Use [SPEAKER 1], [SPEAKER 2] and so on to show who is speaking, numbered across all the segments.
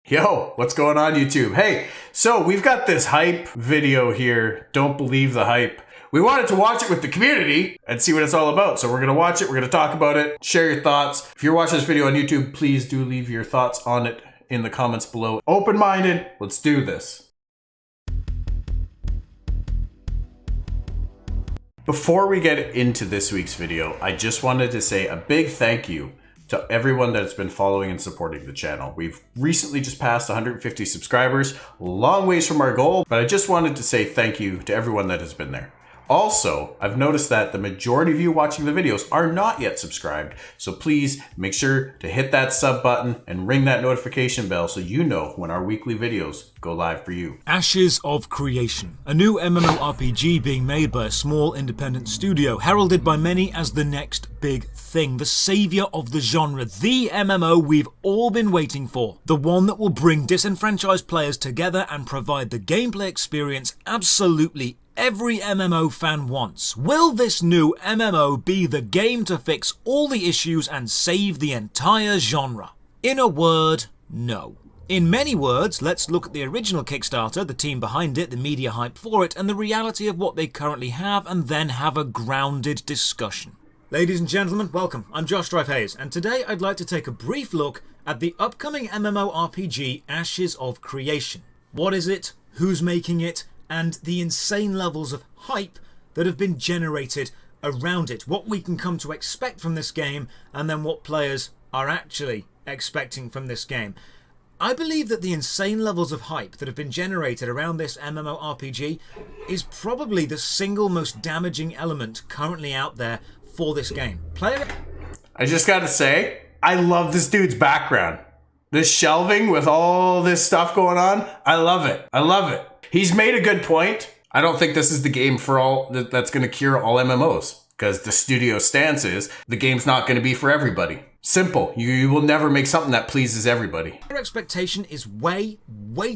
[SPEAKER 1] Yo, what's going on YouTube? Hey, so we've got this hype video here. Don't believe the hype. We wanted to watch it with the community and see what it's all about. So we're going to watch it. We're going to talk about it. Share your thoughts. If you're watching this video on YouTube, please do leave your thoughts on it in the comments below. Open-minded. Let's do this. Before we get into this week's video, I just wanted to say a big thank you to everyone that's been following and supporting the channel. We've recently just passed 150 subscribers, long ways from our goal, but I just wanted to say thank you to everyone that has been there. Also, I've noticed that the majority of you watching the videos are not yet subscribed, so please make sure to hit that sub button and ring that notification bell so you know when our weekly videos go live for you.
[SPEAKER 2] Ashes of Creation, a new MMORPG being made by a small independent studio, heralded by many as the next big thing, the savior of the genre, the MMO we've all been waiting for, the one that will bring disenfranchised players together and provide the gameplay experience absolutely every MMO fan wants. Will this new MMO be the game to fix all the issues and save the entire genre? In a word, no. In many words, let's look at the original Kickstarter, the team behind it, the media hype for it, and the reality of what they currently have, and then have a grounded discussion. Ladies and gentlemen, welcome. I'm Josh Drive-Hayes, and today I'd like to take a brief look at the upcoming MMORPG Ashes of Creation. What is it? Who's making it? And the insane levels of hype that have been generated around it. What we can come to expect from this game, and then what players are actually expecting from this game. I believe that the insane levels of hype that have been generated around this MMORPG is probably the single most damaging element currently out there for this game.
[SPEAKER 1] I just gotta say, I love this dude's background. This shelving with all this stuff going on, I love it. I love it. He's made a good point. I don't think this is the game for all that's going to cure all MMOs, because the studio stance is the game's not going to be for everybody. Simple. You will never make something that pleases everybody.
[SPEAKER 2] Their expectation is way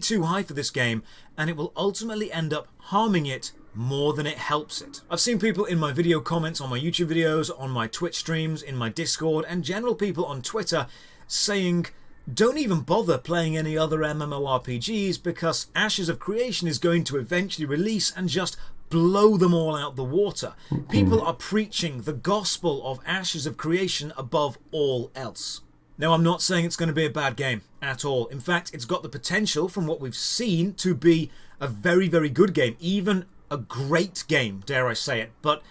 [SPEAKER 2] too high for this game, and it will ultimately end up harming it more than it helps it. I've seen people in my video comments on my YouTube videos, on my Twitch streams, in my Discord, and general people on Twitter saying, don't even bother playing any other MMORPGs because Ashes of Creation is going to eventually release and just blow them all out the water. People are preaching the gospel of Ashes of Creation above all else. Now, I'm not saying it's going to be a bad game at all. In fact, it's got the potential, from what we've seen, to be a very good game, even a great game, dare I say it. But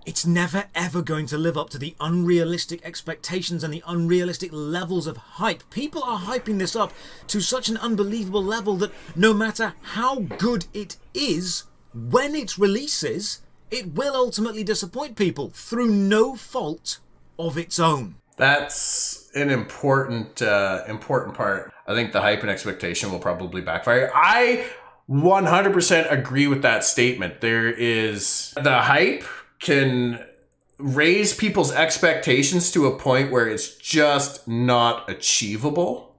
[SPEAKER 2] it's never ever going to live up to the unrealistic expectations and the unrealistic levels of hype. People are hyping this up to such an unbelievable level that no matter how good it is, when it releases, it will ultimately disappoint people through no fault of its own.
[SPEAKER 1] That's an important part. I think the hype and expectation will probably backfire. I 100% agree with that statement. There is the hype can raise people's expectations to a point where it's just not achievable.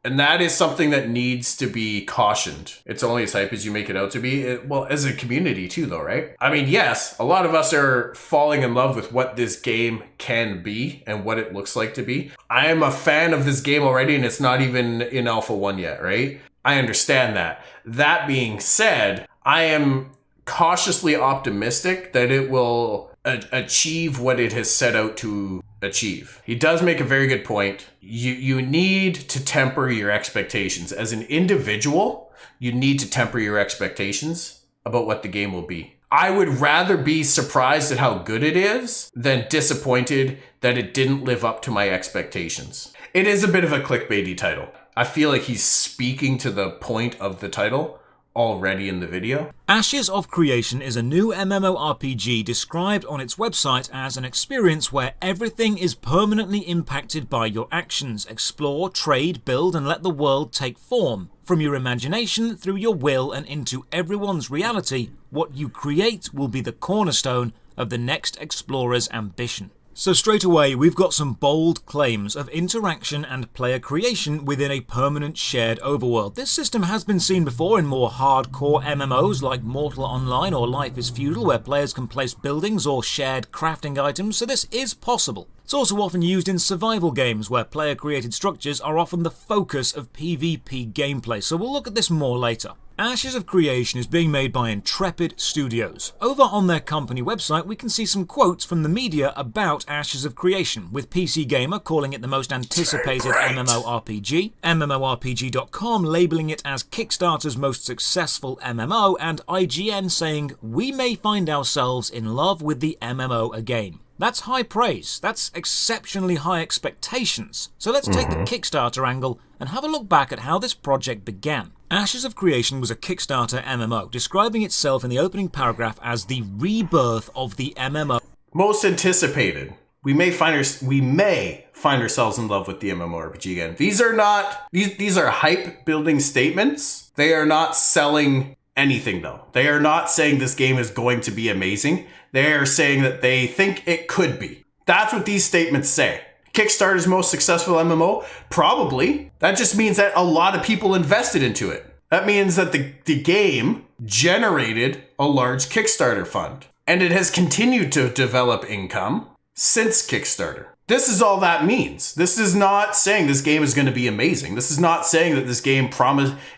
[SPEAKER 1] And that is something that needs to be cautioned. It's only as hype as you make it out to be. Well, as a community too, though, right? I mean, yes, a lot of us are falling in love with what this game can be and what it looks like to be. I am a fan of this game already, and it's not even in Alpha 1 yet, right? I understand that. That being said, I am cautiously optimistic that it will achieve what it has set out to achieve. He does make a very good point. You need to temper your expectations. As an individual, you need to temper your expectations about what the game will be. I would rather be surprised at how good it is than disappointed that it didn't live up to my expectations. It is a bit of a clickbaity title. I feel like he's speaking to the point of the title already in the video.
[SPEAKER 2] Ashes of Creation is a new MMORPG described on its website as an experience where everything is permanently impacted by your actions. Explore, trade, build, and let the world take form. From your imagination through your will and into everyone's reality, what you create will be the cornerstone of the next explorer's ambition. So straight away, we've got some bold claims of interaction and player creation within a permanent shared overworld. This system has been seen before in more hardcore MMOs like Mortal Online or Life is Feudal, where players can place buildings or shared crafting items, so this is possible. It's also often used in survival games where player-created structures are often the focus of PvP gameplay, so we'll look at this more later. Ashes of Creation is being made by Intrepid Studios. Over on their company website we can see some quotes from the media about Ashes of Creation, with PC Gamer calling it the most anticipated MMORPG, MMORPG.com labelling it as Kickstarter's most successful MMO, and IGN saying, "We may find ourselves in love with the MMO again." That's high praise, that's exceptionally high expectations. So let's take the Kickstarter angle and have a look back at how this project began. Ashes of Creation was a Kickstarter MMO, describing itself in the opening paragraph as the rebirth of the MMO.
[SPEAKER 1] Most anticipated. We may find ourselves in love with the MMORPG again. These are hype building statements. They are not selling anything though. They are not saying this game is going to be amazing. They are saying that they think it could be. That's what these statements say. Kickstarter's most successful MMO? Probably. That just means that a lot of people invested into it. That means that the game generated a large Kickstarter fund. And it has continued to develop income since Kickstarter. This is all that means. This is not saying this game is going to be amazing. This is not saying that this game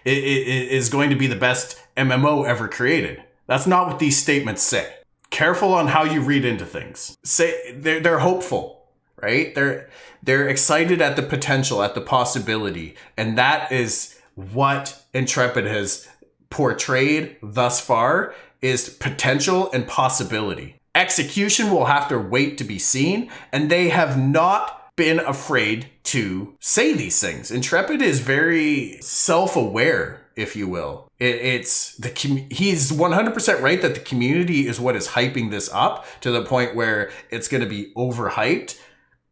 [SPEAKER 1] is going to be the best MMO ever created. That's not what these statements say. Careful on how you read into things. Say they're hopeful, right? They're excited at the potential, at the possibility, and that is what Intrepid has portrayed thus far, is potential and possibility. Execution will have to wait to be seen, and they have not been afraid to say these things. Intrepid is very self-aware, if you will. He's 100% right that the community is what is hyping this up to the point where it's going to be overhyped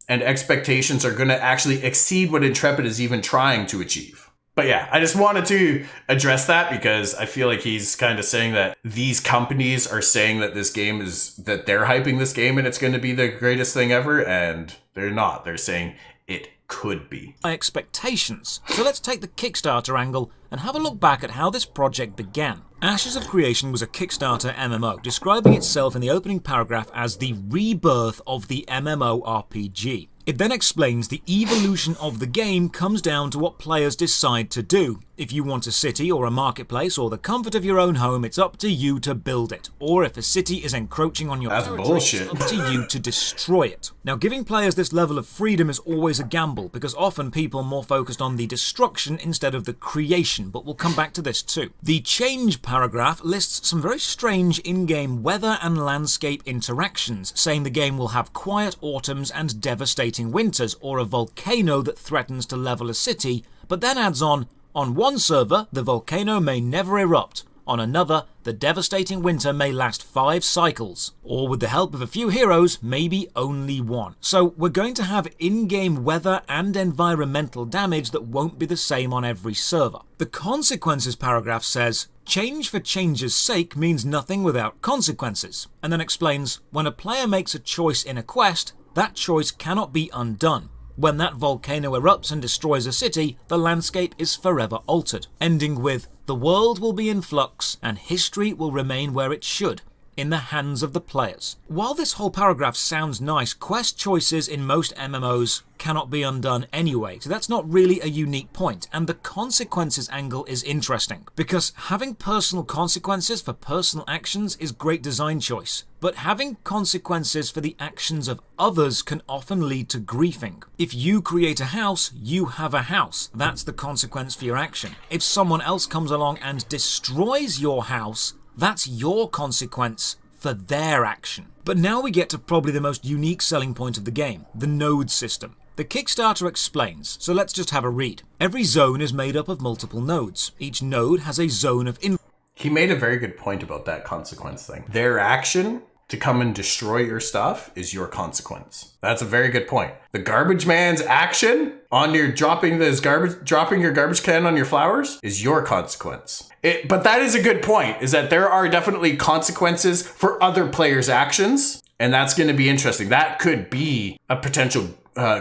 [SPEAKER 1] and expectations are going to actually exceed what Intrepid is even trying to achieve. But yeah, I just wanted to address that because I feel like he's kind of saying that these companies are saying that that they're hyping this game and it's going to be the greatest thing ever, and they're not. They're saying it could be.
[SPEAKER 2] Expectations. So let's take the Kickstarter angle and have a look back at how this project began. Ashes of Creation was a Kickstarter MMO, describing itself in the opening paragraph as the rebirth of the MMORPG. It then explains the evolution of the game comes down to what players decide to do. If you want a city or a marketplace or the comfort of your own home, it's up to you to build it. Or if a city is encroaching on your territory, it's up to you to destroy it. Now, giving players this level of freedom is always a gamble, because often people are more focused on the destruction instead of the creation, but we'll come back to this too. The change paragraph lists some very strange in-game weather and landscape interactions, saying the game will have quiet autumns and devastating winters, or a volcano that threatens to level a city, but then adds on one server, the volcano may never erupt. On another, the devastating winter may last 5 cycles. Or with the help of a few heroes, maybe only 1. So we're going to have in-game weather and environmental damage that won't be the same on every server. The consequences paragraph says, change for change's sake means nothing without consequences. And then explains, when a player makes a choice in a quest, that choice cannot be undone. When that volcano erupts and destroys a city, the landscape is forever altered. Ending with, the world will be in flux and history will remain where it should, in the hands of the players. While this whole paragraph sounds nice, quest choices in most MMOs cannot be undone anyway, so that's not really a unique point, and the consequences angle is interesting, because having personal consequences for personal actions is great design choice, but having consequences for the actions of others can often lead to griefing. If you create a house, you have a house. That's the consequence for your action. If someone else comes along and destroys your house, that's your consequence for their action. But now we get to probably the most unique selling point of the game, the node system. The Kickstarter explains, so let's just have a read. Every zone is made up of multiple nodes. Each node has a zone of influence.
[SPEAKER 1] He made a very good point about that consequence thing. Their action to come and destroy your stuff is your consequence. That's a very good point. The garbage man's action on your dropping your garbage can on your flowers is your consequence. But that is a good point, is that there are definitely consequences for other players' actions. And that's going to be interesting. That could be a potential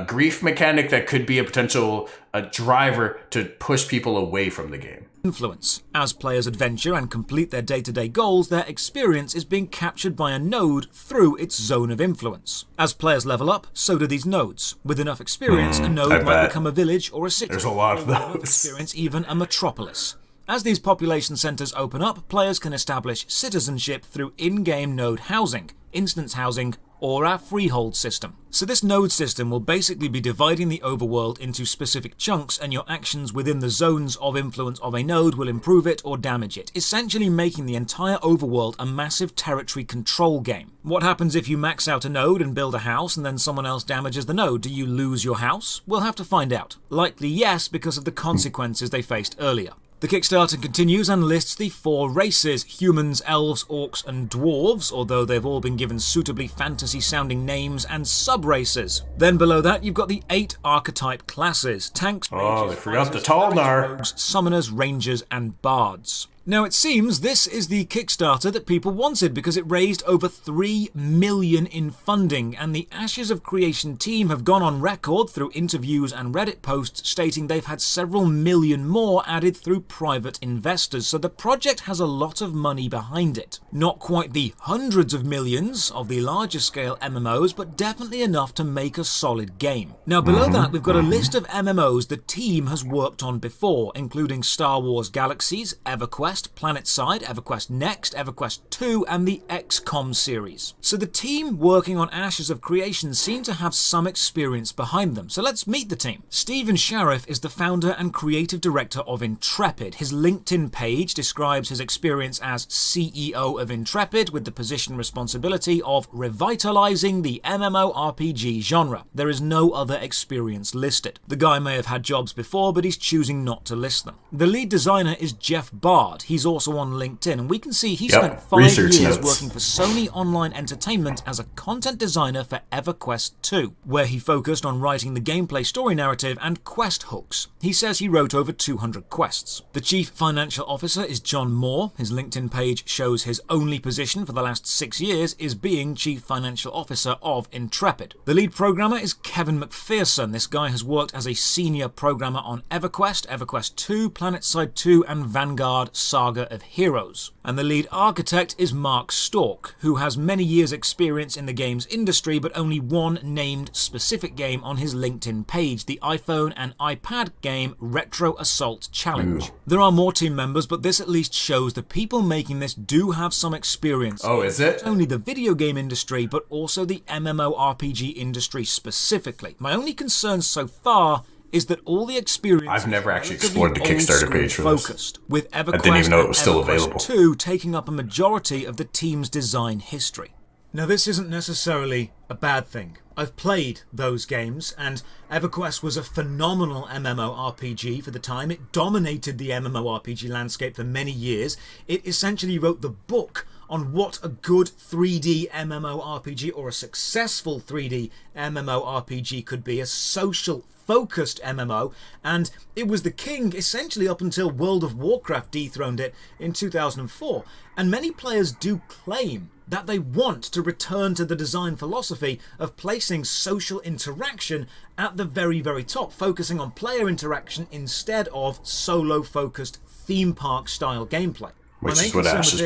[SPEAKER 1] grief mechanic. That could be a potential driver to push people away from the game.
[SPEAKER 2] Influence. As players adventure and complete their day-to-day goals, their experience is being captured by a node through its zone of influence. As players level up, so do these nodes. With enough experience, a node might become a village or a city.
[SPEAKER 1] There's a lot of those.
[SPEAKER 2] Enough experience, even a metropolis. As these population centers open up, players can establish citizenship through in-game node housing, instance housing, or our freehold system. So this node system will basically be dividing the overworld into specific chunks, and your actions within the zones of influence of a node will improve it or damage it, essentially making the entire overworld a massive territory control game. What happens if you max out a node and build a house and then someone else damages the node? Do you lose your house? We'll have to find out. Likely yes, because of the consequences they faced earlier. The Kickstarter continues and lists the 4 races: humans, elves, orcs and dwarves, although they've all been given suitably fantasy-sounding names, and sub-races. Then below that you've got the 8 archetype classes: tanks, mages,
[SPEAKER 1] they forgot the Talnar.
[SPEAKER 2] rogues, summoners, rangers and bards. Now it seems this is the Kickstarter that people wanted because it raised over $3 million in funding, and the Ashes of Creation team have gone on record through interviews and Reddit posts stating they've had several million more added through private investors, so the project has a lot of money behind it. Not quite the hundreds of millions of the larger scale MMOs, but definitely enough to make a solid game. Now below that we've got a list of MMOs the team has worked on before, including Star Wars Galaxies, EverQuest, PlanetSide, EverQuest Next, EverQuest 2 and the XCOM series. So the team working on Ashes of Creation seem to have some experience behind them. So let's meet the team. Stephen Shariff is the founder and creative director of Intrepid. His LinkedIn page describes his experience as CEO of Intrepid with the position responsibility of revitalizing the MMORPG genre. There is no other experience listed. The guy may have had jobs before, but he's choosing not to list them. The lead designer is Jeff Bard. He's also on LinkedIn, and we can see he spent 5 years working for Sony Online Entertainment as a content designer for EverQuest 2, where he focused on writing the gameplay story narrative and quest hooks. He says he wrote over 200 quests. The chief financial officer is John Moore. His LinkedIn page shows his only position for the last 6 years is being chief financial officer of Intrepid. The lead programmer is Kevin McPherson. This guy has worked as a senior programmer on EverQuest, EverQuest 2, PlanetSide 2 and Vanguard Saga of Heroes. And the lead architect is Mark Stork, who has many years experience in the games industry but only one named specific game on his LinkedIn page, the iPhone and iPad game Retro Assault Challenge. There are more team members, but this at least shows the people making this do have some experience.
[SPEAKER 1] Oh, is it?
[SPEAKER 2] Not only the video game industry but also the MMORPG industry specifically. My only concern so far is that all the experience
[SPEAKER 1] I've never actually explored the Kickstarter page for
[SPEAKER 2] focused, with EverQuest
[SPEAKER 1] I didn't even know it was still
[SPEAKER 2] and EverQuest
[SPEAKER 1] available.
[SPEAKER 2] 2 taking up a majority of the team's design history. Now this isn't necessarily a bad thing. I've played those games, and EverQuest was a phenomenal MMORPG for the time. It dominated the MMORPG landscape for many years. It essentially wrote the book on what a good 3D MMORPG or a successful 3D MMORPG could be, a social focused MMO, and it was the king essentially up until World of Warcraft dethroned it in 2004. And many players do claim that they want to return to the design philosophy of placing social interaction at the very, very top, focusing on player interaction instead of solo-focused theme park style gameplay.
[SPEAKER 1] Which is what Ash's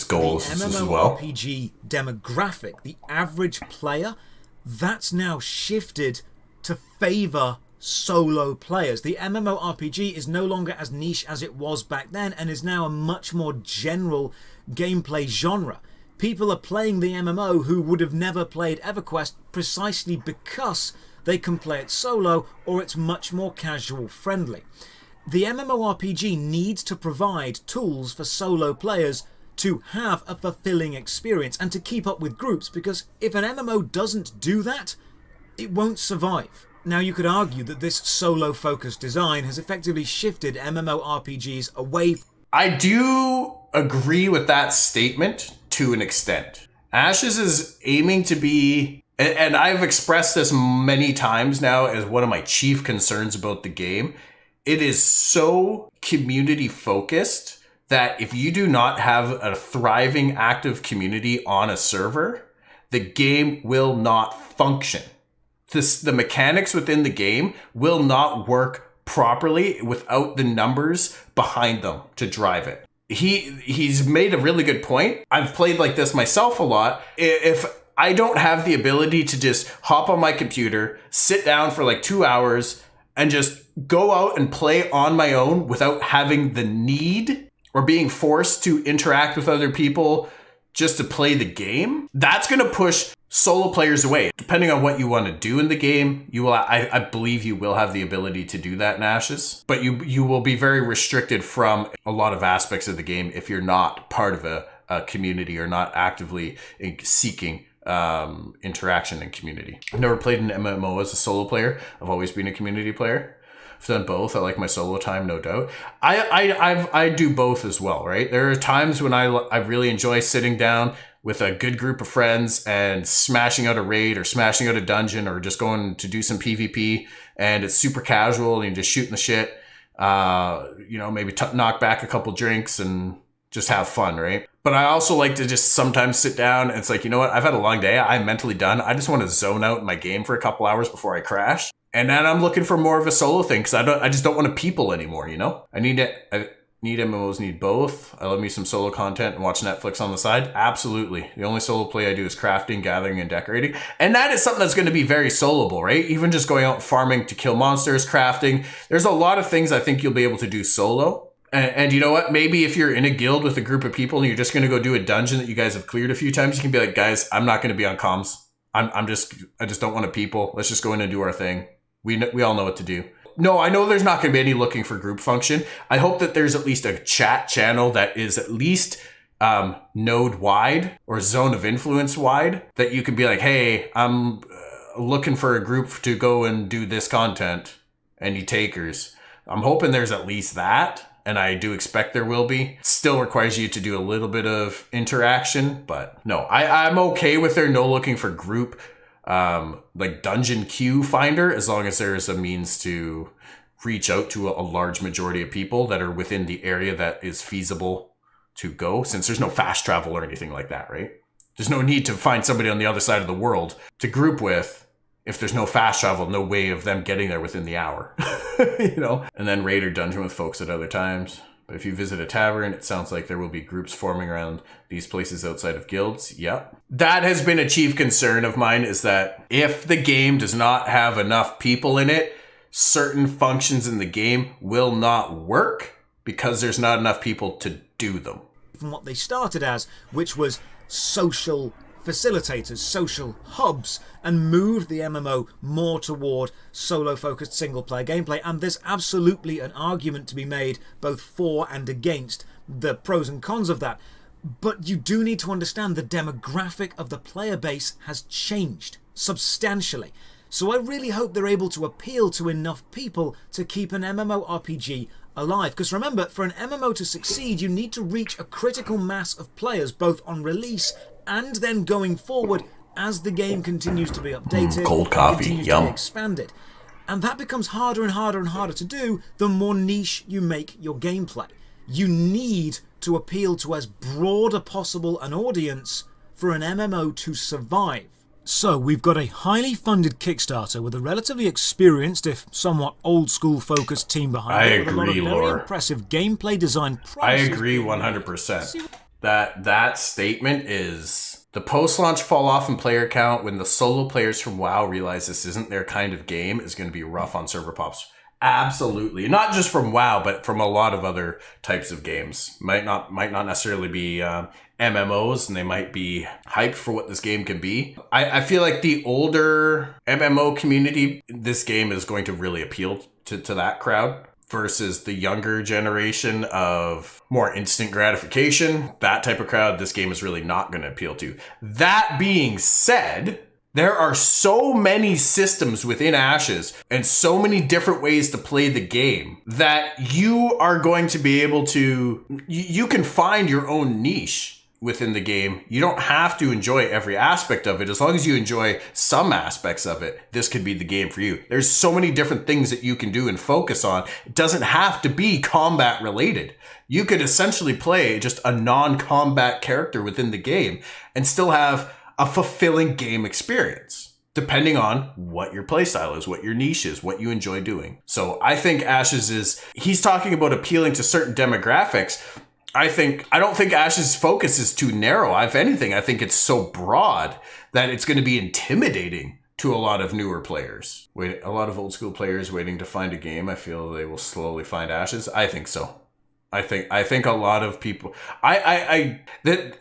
[SPEAKER 1] goals
[SPEAKER 2] the
[SPEAKER 1] as well.
[SPEAKER 2] MMORPG demographic, the average player, that's now shifted to favour solo players. The MMORPG is no longer as niche as it was back then and is now a much more general gameplay genre. People are playing the MMO who would have never played EverQuest precisely because they can play it solo or it's much more casual friendly. The MMORPG needs to provide tools for solo players to have a fulfilling experience and to keep up with groups, because if an MMO doesn't do that, it won't survive. Now you could argue that this solo-focused design has effectively shifted MMORPGs away.
[SPEAKER 1] I do agree with that statement to an extent. Ashes is aiming to be, and I've expressed this many times now as one of my chief concerns about the game, it is so community focused that if you do not have a thriving active community on a server, the game will not function. The mechanics within the game will not work properly without the numbers behind them to drive it. He's made a really good point. I've played like this myself a lot. If I don't have the ability to just hop on my computer, sit down for like 2 hours and just go out and play on my own without having the need or being forced to interact with other people just to play the game, that's going to push solo players away. Depending on what you want to do in the game, you will. I believe you will have the ability to do that in Ashes, but you will be very restricted from a lot of aspects of the game if you're not part of a community or not actively seeking interaction in community. I've never played an MMO as a solo player. I've always been a community player. I've done both. I like my solo time, no doubt. I do both as well, right? There are times when I really enjoy sitting down with a good group of friends and smashing out a raid or smashing out a dungeon or just going to do some PvP, and it's super casual and you're just shooting the shit. Maybe knock back a couple drinks and just have fun, right? But I also like to just sometimes sit down and it's like, you know what? I've had a long day. I'm mentally done. I just want to zone out in my game for a couple hours before I crash. And then I'm looking for more of a solo thing because I just don't want to people anymore, you know? I need MMOs, need both. I love me some solo content and watch Netflix on the side. Absolutely. The only solo play I do is crafting, gathering, and decorating. And that is something that's going to be very soloable, right? Even just going out farming to kill monsters, crafting. There's a lot of things I think you'll be able to do solo. And you know what? Maybe if you're in a guild with a group of people and you're just going to go do a dungeon that you guys have cleared a few times, you can be like, guys, I'm not going to be on comms. I just don't want to people. Let's just go in and do our thing. We all know what to do. No, I know there's not going to be any looking for group function. I hope that there's at least a chat channel that is at least node wide or zone of influence wide, that you can be like, hey, I'm looking for a group to go and do this content. Any takers? I'm hoping there's at least that. And I do expect there will be. It still requires you to do a little bit of interaction, but no, I'm okay with there no looking for group like dungeon queue finder, as long as there's a means to reach out to a large majority of people that are within the area that is feasible to go, since there's no fast travel or anything like that, right? There's no need to find somebody on the other side of the world to group with. If there's no fast travel, no way of them getting there within the hour, you know? And then raid or dungeon with folks at other times. But if you visit a tavern, it sounds like there will be groups forming around these places outside of guilds. Yep. That has been a chief concern of mine, is that if the game does not have enough people in it, certain functions in the game will not work because there's not enough people to do them.
[SPEAKER 2] From what they started as, which was social facilitators, social hubs, and moved the MMO more toward solo-focused single-player gameplay. And there's absolutely an argument to be made both for and against the pros and cons of that. But you do need to understand the demographic of the player base has changed substantially. So I really hope they're able to appeal to enough people to keep an MMORPG alive. Because remember, for an MMO to succeed, you need to reach a critical mass of players, both on release and then going forward as the game continues to be updated,
[SPEAKER 1] cold coffee,
[SPEAKER 2] continues to be expanded. And that becomes harder and harder and harder to do the more niche you make your gameplay. You need to appeal to as broad a possible an audience for an MMO to survive. So we've got a highly funded Kickstarter with a relatively experienced, if somewhat old-school focused team behind it. With a lot of very impressive gameplay design promises.
[SPEAKER 1] I agree 100%. That statement is the post-launch fall off in player count when the solo players from WoW realize this isn't their kind of game is going to be rough on server pops. Absolutely. Not just from WoW, but from a lot of other types of games. Might not necessarily be MMOs, and they might be hyped for what this game can be. I feel like the older MMO community, this game is going to really appeal to that crowd, versus the younger generation of more instant gratification. That type of crowd, this game is really not going to appeal to. That being said, there are so many systems within Ashes and so many different ways to play the game that you are going to be able to, you can find your own niche within the game. You don't have to enjoy every aspect of it. As long as you enjoy some aspects of it, this could be the game for you. There's so many different things that you can do and focus on. It doesn't have to be combat related. You could essentially play just a non-combat character within the game and still have a fulfilling game experience, depending on what your playstyle is, what your niche is, what you enjoy doing. So I think Ashes he's talking about appealing to certain demographics. I don't think Ash's focus is too narrow. If anything, I think it's so broad that it's going to be intimidating to a lot of newer players. A lot of old school players waiting to find a game. I feel they will slowly find Ashes. I think so. I think a lot of people. I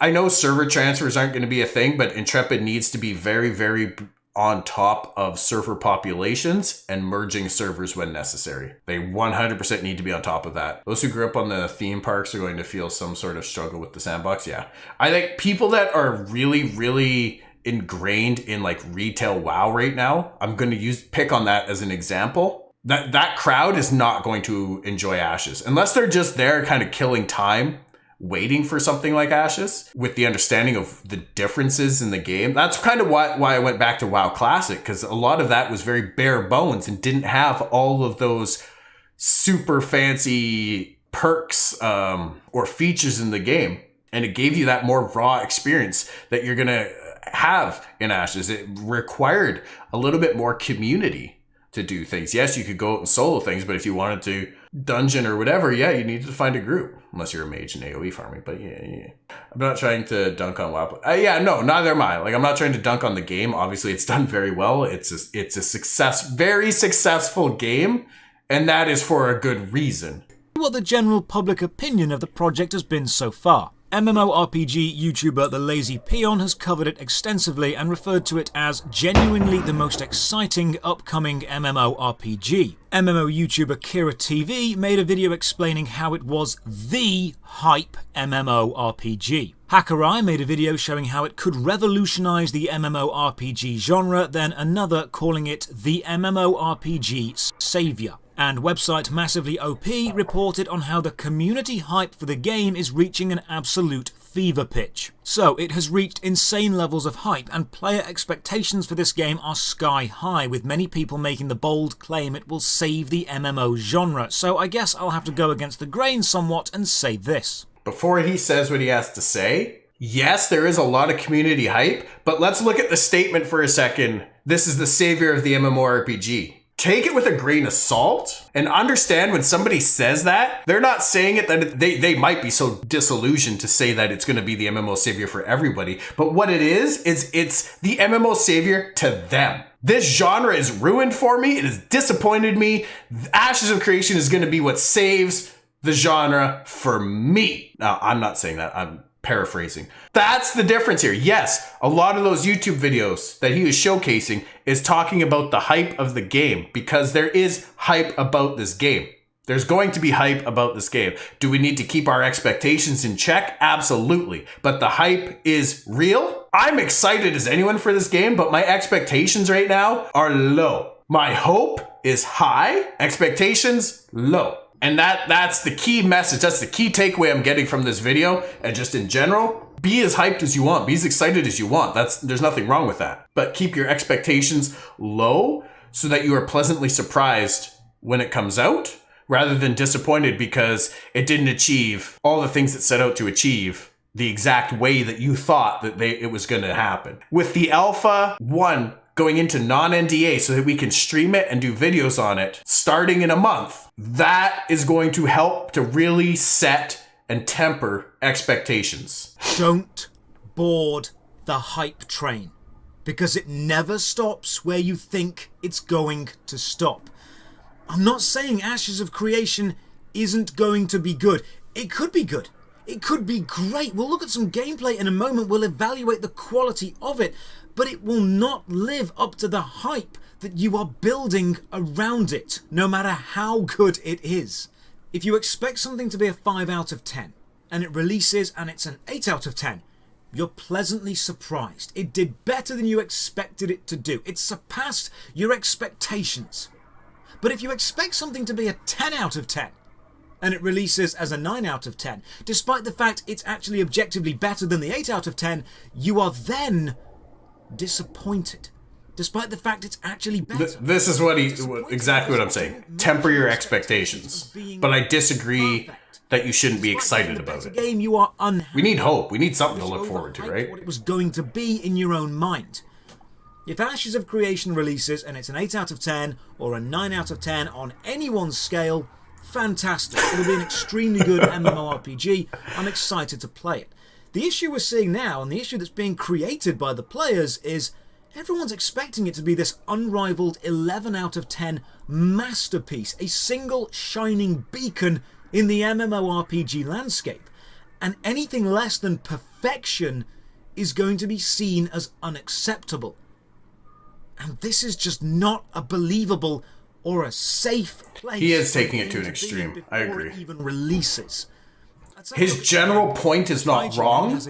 [SPEAKER 1] know server transfers aren't going to be a thing, but Intrepid needs to be very, very on top of server populations and merging servers when necessary. They 100% need to be on top of that. Those who grew up on the theme parks are going to feel some sort of struggle with the sandbox. Yeah. I think people that are really, really ingrained in like retail WoW right now, I'm going to pick on that as an example. That crowd is not going to enjoy Ashes unless they're just there kind of killing time waiting for something like Ashes with the understanding of the differences in the game. That's kind of why I went back to WoW Classic, because a lot of that was very bare bones and didn't have all of those super fancy perks or features in the game. And it gave you that more raw experience that you're going to have in Ashes. It required a little bit more community to do things. Yes, you could go out and solo things, but if you wanted to dungeon or whatever, yeah, you needed to find a group. Unless you're a mage in AoE farming, but yeah. I'm not trying to dunk on WoW. Neither am I. Like, I'm not trying to dunk on the game. Obviously, it's done very well. It's a very successful game, and that is for a good reason.
[SPEAKER 2] What the general public opinion of the project has been so far. MMORPG YouTuber The Lazy Peon has covered it extensively and referred to it as genuinely the most exciting upcoming MMORPG. MMO YouTuber Kira TV made a video explaining how it was the hype MMORPG. Hakurai made a video showing how it could revolutionize the MMORPG genre, then another calling it the MMORPG savior. And website Massively OP reported on how the community hype for the game is reaching an absolute fever pitch. So it has reached insane levels of hype, and player expectations for this game are sky high, with many people making the bold claim it will save the MMO genre. So I guess I'll have to go against the grain somewhat and say this.
[SPEAKER 1] Before he says what he has to say, yes, there is a lot of community hype, but let's look at the statement for a second. This is the savior of the MMORPG. Take it with a grain of salt and understand when somebody says that, they're not saying it that they might be so disillusioned to say that it's going to be the MMO savior for everybody. But what it is it's the MMO savior to them. This genre is ruined for me. It has disappointed me. Ashes of Creation is going to be what saves the genre for me. Now, I'm not saying that. I'm paraphrasing. That's the difference here. Yes, a lot of those YouTube videos that he was showcasing is talking about the hype of the game, because there is hype about this game. There's going to be hype about this game. Do we need to keep our expectations in check? Absolutely. But the hype is real. I'm excited as anyone for this game, but my expectations right now are low. My hope is high, expectations low. And that's the key message. That's the key takeaway I'm getting from this video. And just in general, be as hyped as you want. Be as excited as you want. There's nothing wrong with that. But keep your expectations low so that you are pleasantly surprised when it comes out, rather than disappointed because it didn't achieve all the things it set out to achieve the exact way that you thought that it was going to happen. With the Alpha 1 going into non-NDA so that we can stream it and do videos on it starting in a month, that is going to help to really set and temper expectations.
[SPEAKER 2] Don't board the hype train, because it never stops where you think it's going to stop. I'm not saying Ashes of Creation isn't going to be good. It could be good. It could be great. We'll look at some gameplay in a moment. We'll evaluate the quality of it. But it will not live up to the hype that you are building around it, no matter how good it is. If you expect something to be a 5 out of 10, and it releases and it's an 8 out of 10, you're pleasantly surprised. It did better than you expected it to do. It surpassed your expectations. But if you expect something to be a 10 out of 10, and it releases as a 9 out of 10, despite the fact it's actually objectively better than the 8 out of 10, you are then disappointed, despite the fact it's actually better.
[SPEAKER 1] This is exactly what I'm saying. Temper your expectations. But I disagree that you shouldn't be excited
[SPEAKER 2] Like
[SPEAKER 1] about it.
[SPEAKER 2] Game, you are unhappy.
[SPEAKER 1] We need hope. We need something to look forward to, right?
[SPEAKER 2] What it was going to be in your own mind. If Ashes of Creation releases and it's an 8 out of 10 or a 9 out of 10 on anyone's scale, fantastic. It'll be an extremely good MMORPG. I'm excited to play it. The issue we're seeing now, and the issue that's being created by the players, is everyone's expecting it to be this unrivaled 11 out of 10 masterpiece, a single shining beacon in the MMORPG landscape. And anything less than perfection is going to be seen as unacceptable. And this is just not a believable or a safe place.
[SPEAKER 1] He is taking it to an extreme. I agree.
[SPEAKER 2] It even releases.
[SPEAKER 1] His general point is not wrong,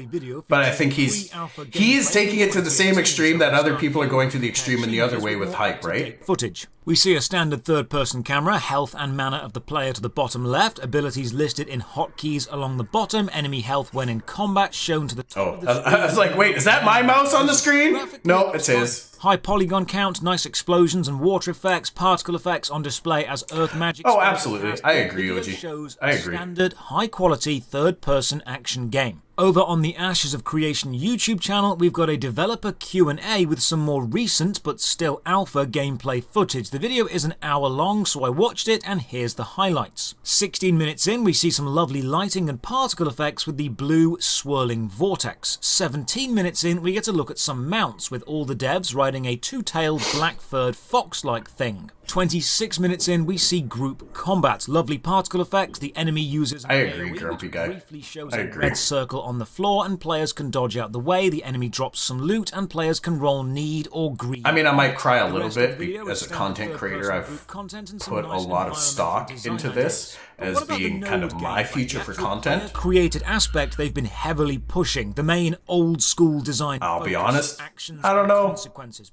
[SPEAKER 1] but I think he is taking it to the same extreme that other people are going to the extreme in the other way with hype, right?
[SPEAKER 2] Footage. We see a standard third-person camera, health and mana of the player to the bottom left, abilities listed in hotkeys along the bottom, enemy health when in combat shown to the top of the screen.
[SPEAKER 1] I was like, wait, is that my mouse on the screen? No, it's his.
[SPEAKER 2] High polygon count, nice explosions and water effects, particle effects on display as earth magic.
[SPEAKER 1] Oh, absolutely. I agree, OG.
[SPEAKER 2] Shows
[SPEAKER 1] I agree.
[SPEAKER 2] Standard, high-quality, third-person action game. Over on the Ashes of Creation YouTube channel, we've got a developer Q&A with some more recent but still alpha gameplay footage. The video is an hour long, so I watched it, and here's the highlights. 16 minutes in, we see some lovely lighting and particle effects with the blue swirling vortex. 17 minutes in, we get a look at some mounts, with all the devs riding a two-tailed, black-furred fox-like thing. 26 minutes in, we see group combat. Lovely particle effects, the enemy uses...
[SPEAKER 1] I agree, grumpy guy.
[SPEAKER 2] Briefly shows a red circle on the floor, and players can dodge out the way, the enemy drops some loot, and players can roll need or greed.
[SPEAKER 1] I mean, I might cry a little bit. As a content creator, I've put a lot of stock into this as being kind of my future for content.
[SPEAKER 2] Created aspect they've been heavily pushing, the main old school design.
[SPEAKER 1] I'll be honest, I don't know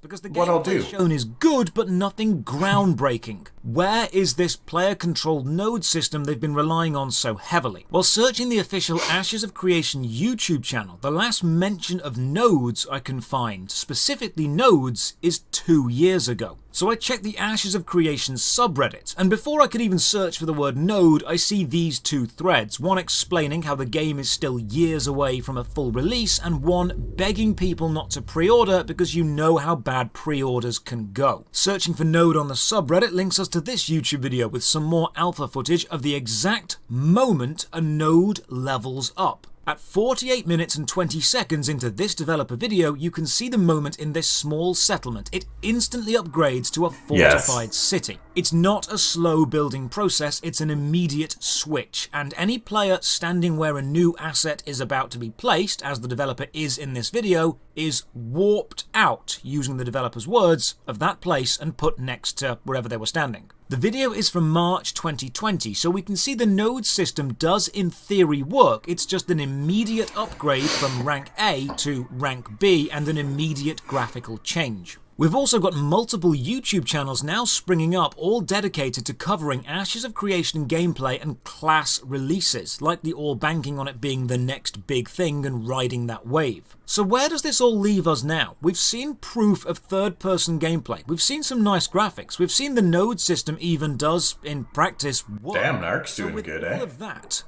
[SPEAKER 2] because the
[SPEAKER 1] what I'll do.
[SPEAKER 2] Shown is good, but nothing groundbreaking. Where is this player-controlled node system they've been relying on so heavily? While searching the official Ashes of Creation YouTube channel, the last mention of nodes I can find, specifically nodes, is 2 years ago. So I checked the Ashes of Creation subreddit, and before I could even search for the word node, I see these two threads, one explaining how the game is still years away from a full release, and one begging people not to pre-order because you know how bad pre-orders can go. Searching for node on the subreddit links us to this YouTube video with some more alpha footage of the exact moment a node levels up. At 48 minutes and 20 seconds into this developer video, you can see the moment in this small settlement. It instantly upgrades to a fortified city. It's not a slow building process, it's an immediate switch, and any player standing where a new asset is about to be placed, as the developer is in this video, is warped out, using the developer's words, of that place and put next to wherever they were standing. The video is from March 2020, so we can see the node system does in theory work. It's just an immediate upgrade from rank A to rank B and an immediate graphical change. We've also got multiple YouTube channels now springing up, all dedicated to covering Ashes of Creation gameplay and class releases, likely all banking on it being the next big thing and riding that wave. So where does this all leave us now? We've seen proof of third-person gameplay. We've seen some nice graphics. We've seen the node system even does, in practice, work.
[SPEAKER 1] Damn, Narc's doing
[SPEAKER 2] with
[SPEAKER 1] good,
[SPEAKER 2] all of that,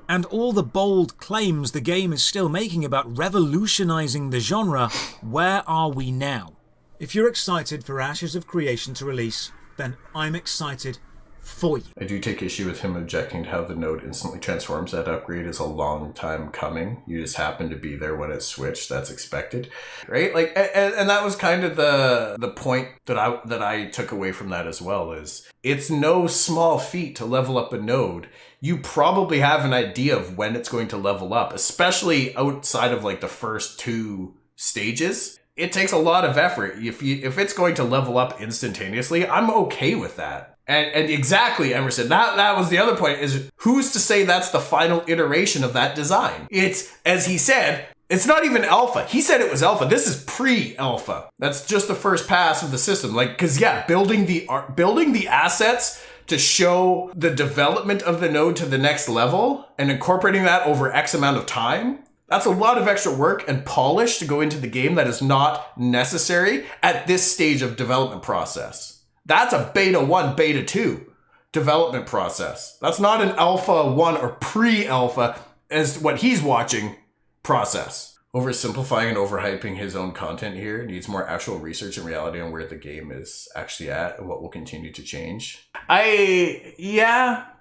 [SPEAKER 2] and all the bold claims the game is still making about revolutionizing the genre, where are we now? If you're excited for Ashes of Creation to release, then I'm excited for you.
[SPEAKER 1] I do take issue with him objecting to how the node instantly transforms. That upgrade is a long time coming. You just happen to be there when it switched. That's expected, right? Like, and that was kind of the point that I took away from that as well. Is it's no small feat to level up a node. You probably have an idea of when it's going to level up, especially outside of like the first 2 stages. It takes a lot of effort. If it's going to level up instantaneously, I'm okay with that. And exactly, Emerson, that was the other point, is who's to say that's the final iteration of that design? It's, as he said, it's not even alpha. He said it was alpha. This is pre-alpha. That's just the first pass of the system. Like, because yeah, building the assets to show the development of the node to the next level and incorporating that over X amount of time, that's a lot of extra work and polish to go into the game that is not necessary at this stage of development process. That's a beta 1, beta 2 development process. That's not an alpha 1 or pre-alpha as what he's watching process. Oversimplifying and overhyping his own content here needs more actual research and reality on where the game is actually at and what will continue to change.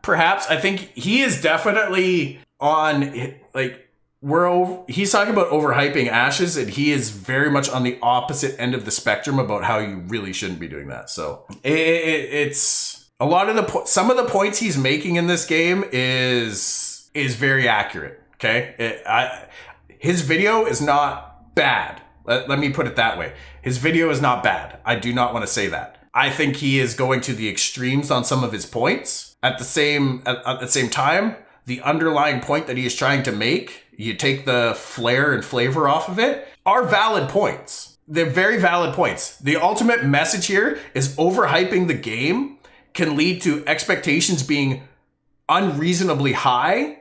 [SPEAKER 1] Perhaps. I think he is definitely on, like, he's talking about overhyping Ashes, and he is very much on the opposite end of the spectrum about how you really shouldn't be doing that. So it's a lot of some of the points he's making in this game is very accurate. Okay. His video is not bad. Let me put it that way. His video is not bad. I do not want to say that. I think he is going to the extremes on some of his points. At the same time, the underlying point that he is trying to make, you take the flair and flavor off of it, are valid points. They're very valid points. The ultimate message here is overhyping the game can lead to expectations being unreasonably high.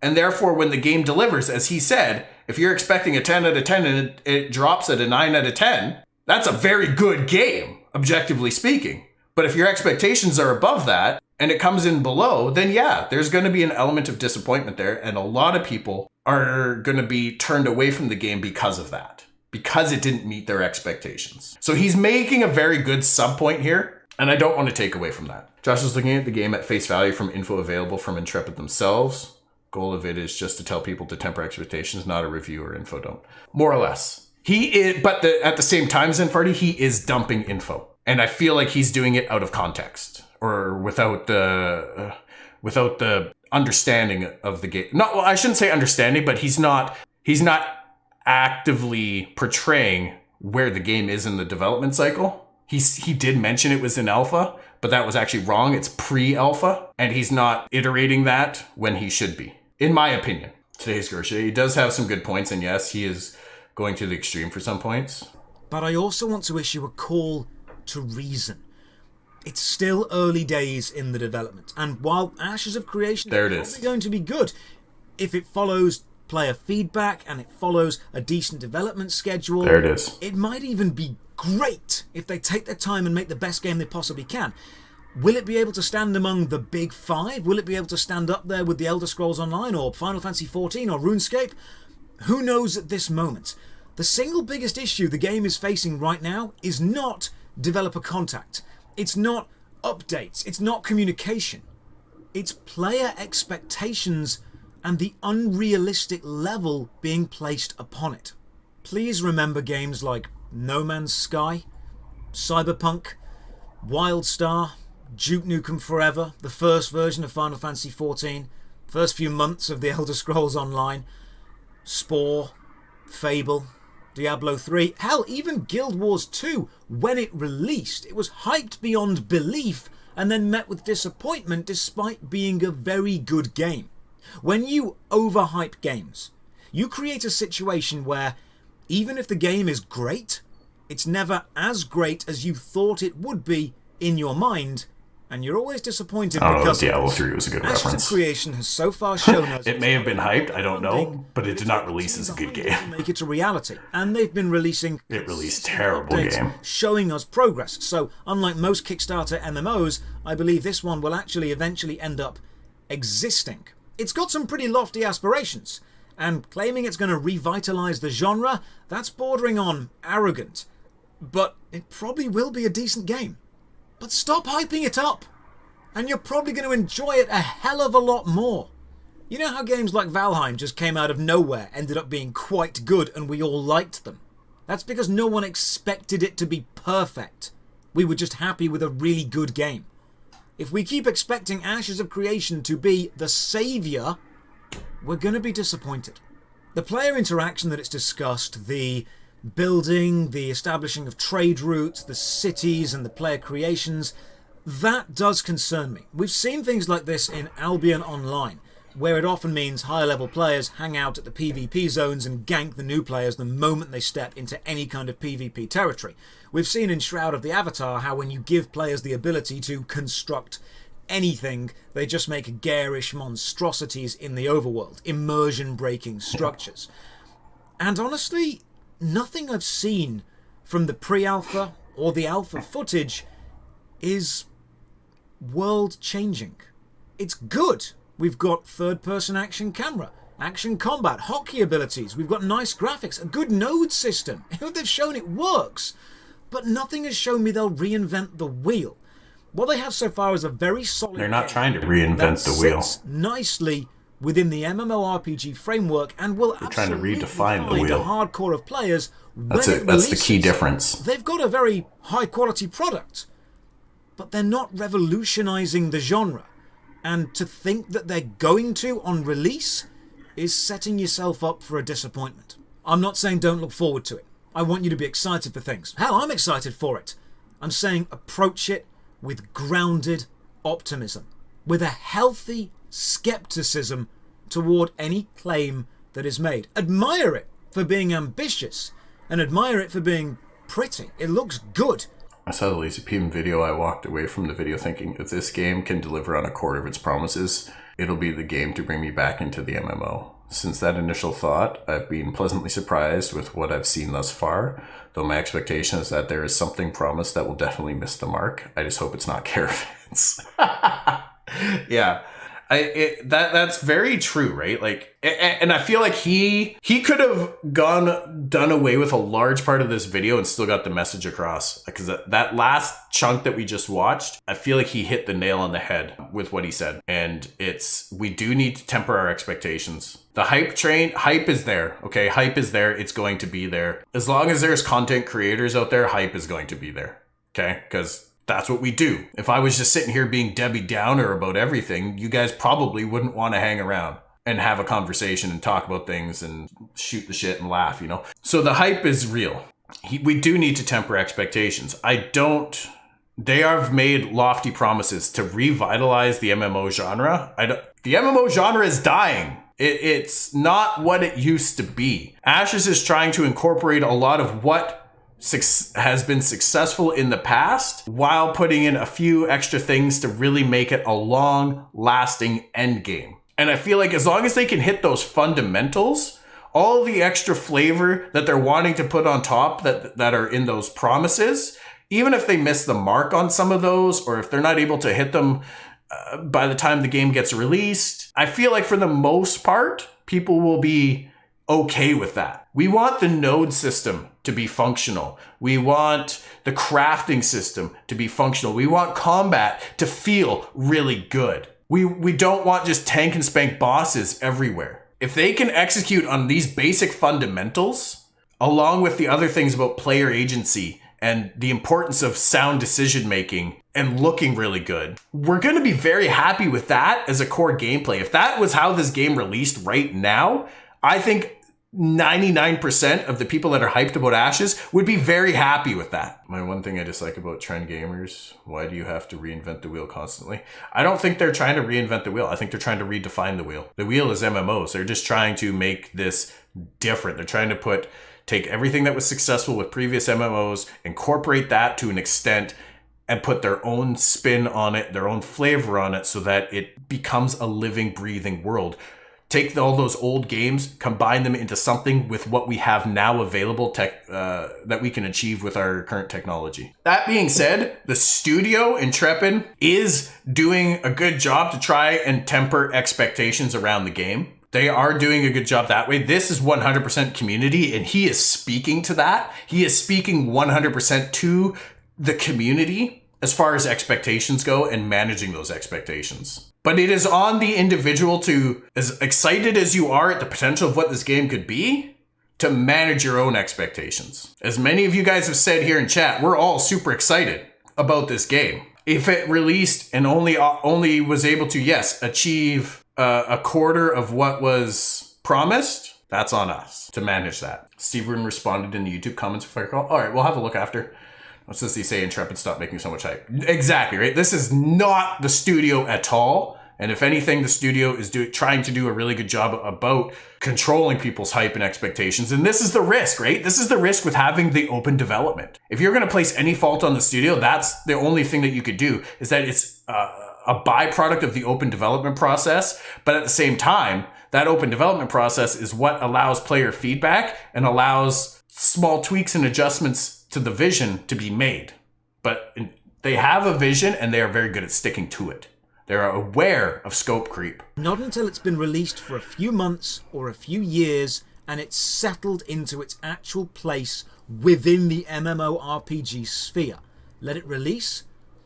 [SPEAKER 1] And therefore, when the game delivers, as he said, if you're expecting a 10 out of 10 and it drops at a 9 out of 10, that's a very good game, objectively speaking. But if your expectations are above that and it comes in below, then yeah, there's going to be an element of disappointment there. And a lot of people are going to be turned away from the game because of that, because it didn't meet their expectations. So he's making a very good sub point here. And I don't want to take away from that. Josh is looking at the game at face value from info available from Intrepid themselves. Goal of it is just to tell people to temper expectations, not a review or info dump. More or less. He is, but at the same time, Zenfarty, he is dumping info. And I feel like he's doing it out of context or without the understanding of the game. Well, I shouldn't say understanding, but he's not actively portraying where the game is in the development cycle. He did mention it was in alpha, but that was actually wrong. It's pre-alpha, and he's not iterating that when he should be, in my opinion. Today's Gersha, he does have some good points, and yes, he is going to the extreme for some points.
[SPEAKER 2] But I also want to issue a call to reason. It's still early days in the development, and while Ashes of Creation is probably going to be good, if it follows player feedback and it follows a decent development schedule,
[SPEAKER 1] there it is.
[SPEAKER 2] It might even be great if they take their time and make the best game they possibly can. Will it be able to stand among the big five? Will it be able to stand up there with the Elder Scrolls Online or Final Fantasy XIV or RuneScape? Who knows at this moment? The single biggest issue the game is facing right now is not developer contact. It's not updates. It's not communication. It's player expectations and the unrealistic level being placed upon it. Please remember games like No Man's Sky, Cyberpunk, WildStar, Duke Nukem Forever, the first version of Final Fantasy XIV, first few months of the Elder Scrolls Online, Spore, Fable, Diablo 3, hell, even Guild Wars 2, when it released, it was hyped beyond belief and then met with disappointment despite being a very good game. When you overhype games, you create a situation where even if the game is great, it's never as great as you thought it would be in your mind, and you're always disappointed because
[SPEAKER 1] Diablo 3 was a good
[SPEAKER 2] Ashes
[SPEAKER 1] reference.
[SPEAKER 2] of Creation has so far shown us
[SPEAKER 1] It may have been hyped, I don't know, but it did not release as a good game.
[SPEAKER 2] to make it a reality, and they've been releasing
[SPEAKER 1] It released terrible
[SPEAKER 2] updates
[SPEAKER 1] game.
[SPEAKER 2] showing us progress. So unlike most Kickstarter MMOs, I believe this one will actually eventually end up existing. It's got some pretty lofty aspirations, and claiming it's going to revitalise the genre, that's bordering on arrogant. But it probably will be a decent game. But stop hyping it up, and you're probably going to enjoy it a hell of a lot more. You know how games like Valheim just came out of nowhere, ended up being quite good, and we all liked them? That's because no one expected it to be perfect. We were just happy with a really good game. If we keep expecting Ashes of Creation to be the saviour, we're going to be disappointed. The player interaction that it's discussed, the building, the establishing of trade routes, the cities and the player creations, that does concern me. We've seen things like this in Albion Online, where it often means higher level players hang out at the PvP zones and gank the new players the moment they step into any kind of PvP territory. We've seen in Shroud of the Avatar how when you give players the ability to construct anything, they just make garish monstrosities in the overworld, immersion-breaking structures. And honestly, nothing I've seen from the pre-alpha or the alpha footage is world-changing. It's good. We've got third-person action camera, action combat, hotkey abilities. We've got nice graphics, a good node system. They've shown it works. But nothing has shown me they'll reinvent the wheel. What they have so far is a very solid...
[SPEAKER 1] They're not trying to reinvent the wheel.
[SPEAKER 2] Sits nicely within the MMORPG framework and will absolutely
[SPEAKER 1] redefine the wheel.
[SPEAKER 2] The hardcore of players when
[SPEAKER 1] That's
[SPEAKER 2] it
[SPEAKER 1] it. That's
[SPEAKER 2] releases.
[SPEAKER 1] the key difference.
[SPEAKER 2] They've got a very high-quality product, but they're not revolutionizing the genre. And to think that they're going to on release is setting yourself up for a disappointment. I'm not saying don't look forward to it. I want you to be excited for things. Hell, I'm excited for it. I'm saying approach it with grounded optimism, with a healthy skepticism toward any claim that is made. Admire it for being ambitious and admire it for being pretty. It looks good.
[SPEAKER 1] I saw the Lazy Pim video. I walked away from the video thinking, if this game can deliver on a quarter of its promises, it'll be the game to bring me back into the MMO. Since that initial thought, I've been pleasantly surprised with what I've seen thus far, though my expectation is that there is something promised that will definitely miss the mark. I just hope it's not caravans. Yeah. That's very true, right? Like, and I feel like he could have done away with a large part of this video and still got the message across. Because that last chunk that we just watched, I feel like he hit the nail on the head with what he said. And we do need to temper our expectations. The hype is there. Okay, hype is there. It's going to be there. As long as there's content creators out there, hype is going to be there. Okay, because that's what we do. If I was just sitting here being Debbie Downer about everything, you guys probably wouldn't want to hang around and have a conversation and talk about things and shoot the shit and laugh, you know? So the hype is real. We do need to temper expectations. They have made lofty promises to revitalize the MMO genre. The MMO genre is dying. It's not what it used to be. Ashes is trying to incorporate a lot of what has been successful in the past while putting in a few extra things to really make it a long-lasting end game. And I feel like as long as they can hit those fundamentals, all the extra flavor that they're wanting to put on top that are in those promises, even if they miss the mark on some of those, or if they're not able to hit them by the time the game gets released, I feel like for the most part, people will be okay with that. We want the node system to be functional. We want the crafting system to be functional. We want combat to feel really good. We don't want just tank and spank bosses everywhere. If they can execute on these basic fundamentals, along with the other things about player agency and the importance of sound decision making and looking really good, we're going to be very happy with that as a core gameplay. If that was how this game released right now, I think 99% of the people that are hyped about Ashes would be very happy with that. My one thing I dislike about trend gamers, why do you have to reinvent the wheel constantly? I don't think they're trying to reinvent the wheel. I think they're trying to redefine the wheel. The wheel is MMOs. They're just trying to make this different. They're trying to take everything that was successful with previous MMOs, incorporate that to an extent, and put their own spin on it, their own flavor on it, so that it becomes a living, breathing world. Take all those old games, combine them into something with what we have now available that we can achieve with our current technology. That being said, the studio, Intrepid, is doing a good job to try and temper expectations around the game. They are doing a good job that way. This is 100% community, and he is speaking to that. He is speaking 100% to the community as far as expectations go and managing those expectations. But it is on the individual to, as excited as you are at the potential of what this game could be, to manage your own expectations. As many of you guys have said here in chat, we're all super excited about this game. If it released and only was able to, yes, achieve a quarter of what was promised, that's on us to manage that. Steven responded in the YouTube comments if I recall. All right, we'll have a look after. What's this? They say Intrepid, stop making so much hype. Exactly, right? This is not the studio at all. And if anything, the studio is trying to do a really good job about controlling people's hype and expectations. And this is the risk, right? This is the risk with having the open development. If you're going to place any fault on the studio, that's the only thing that you could do, is that it's a byproduct of the open development process. But at the same time, that open development process is what allows player feedback and allows small tweaks and adjustments to the vision to be made. But They have a vision and they are very good at sticking to it. They're aware of scope creep.
[SPEAKER 2] Not until it's been released for a few months or a few years and it's settled into its actual place within the MMORPG sphere. Let it release,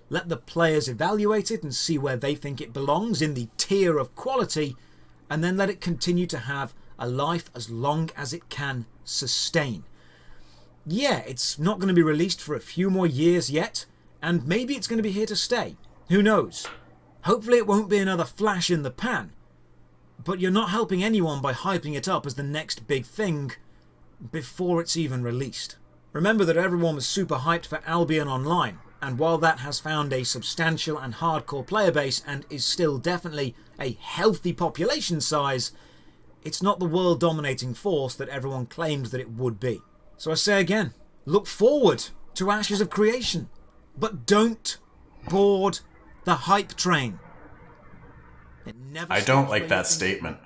[SPEAKER 2] let the players evaluate it and see where they think it belongs in the tier of quality, and then let it continue to have a life as long as it can sustain. Yeah, it's not going to be released for a few more years yet, and maybe it's going to be here to stay. Who knows? Hopefully it won't be another flash in the pan. But you're not helping anyone by hyping it up as the next big thing before it's even released. Remember that everyone was super hyped for Albion Online, and while that has found a substantial and hardcore player base and is still definitely a healthy population size, it's not the world-dominating force that everyone claimed that it would be. So I say again, look forward to Ashes of Creation, but don't board the hype train.
[SPEAKER 1] I don't like that statement.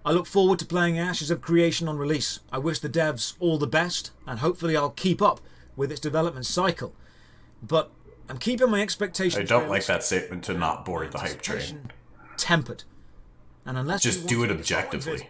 [SPEAKER 2] I look forward to playing Ashes of Creation on release. I wish the devs all the best, and hopefully I'll keep up with its development cycle. But I'm keeping my expectations.
[SPEAKER 1] I don't like that statement to not board the hype train.
[SPEAKER 2] Tempered. And unless
[SPEAKER 1] just do it objectively.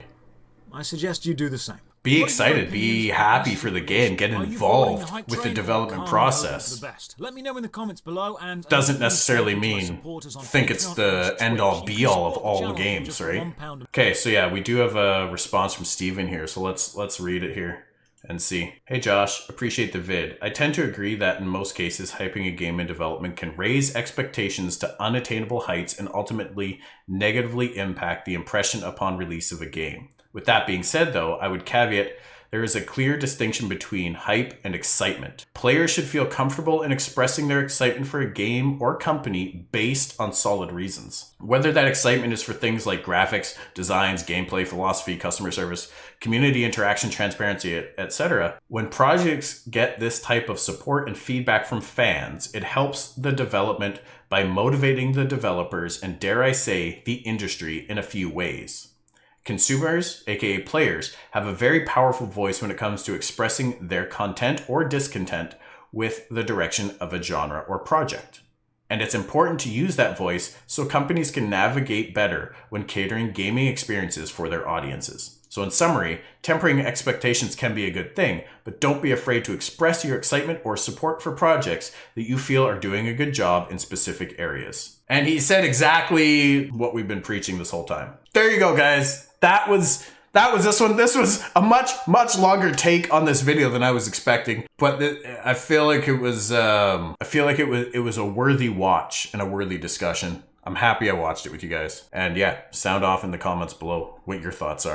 [SPEAKER 2] I suggest you do the same.
[SPEAKER 1] Be excited, be happy for the game, get involved with the development process.
[SPEAKER 2] Let me know in the comments below, and
[SPEAKER 1] doesn't necessarily mean think it's the end-all be-all of all games, right? Okay, so yeah, we do have a response from Steven here, so let's read it here and see. Hey Josh, appreciate the vid. I tend to agree that in most cases, hyping a game in development can raise expectations to unattainable heights and ultimately negatively impact the impression upon release of a game. With that being said, though, I would caveat there is a clear distinction between hype and excitement. Players should feel comfortable in expressing their excitement for a game or company based on solid reasons. Whether that excitement is for things like graphics, designs, gameplay, philosophy, customer service, community interaction, transparency, etc. When projects get this type of support and feedback from fans, it helps the development by motivating the developers and, dare I say, the industry in a few ways. Consumers, aka players, have a very powerful voice when it comes to expressing their content or discontent with the direction of a genre or project. And it's important to use that voice so companies can navigate better when catering gaming experiences for their audiences. So in summary, tempering expectations can be a good thing, but don't be afraid to express your excitement or support for projects that you feel are doing a good job in specific areas. And he said exactly what we've been preaching this whole time. There you go, guys. That was this one. This was a much longer take on this video than I was expecting, but I feel like it was it was a worthy watch and a worthy discussion. I'm happy I watched it with you guys. And yeah, sound off in the comments below what your thoughts are.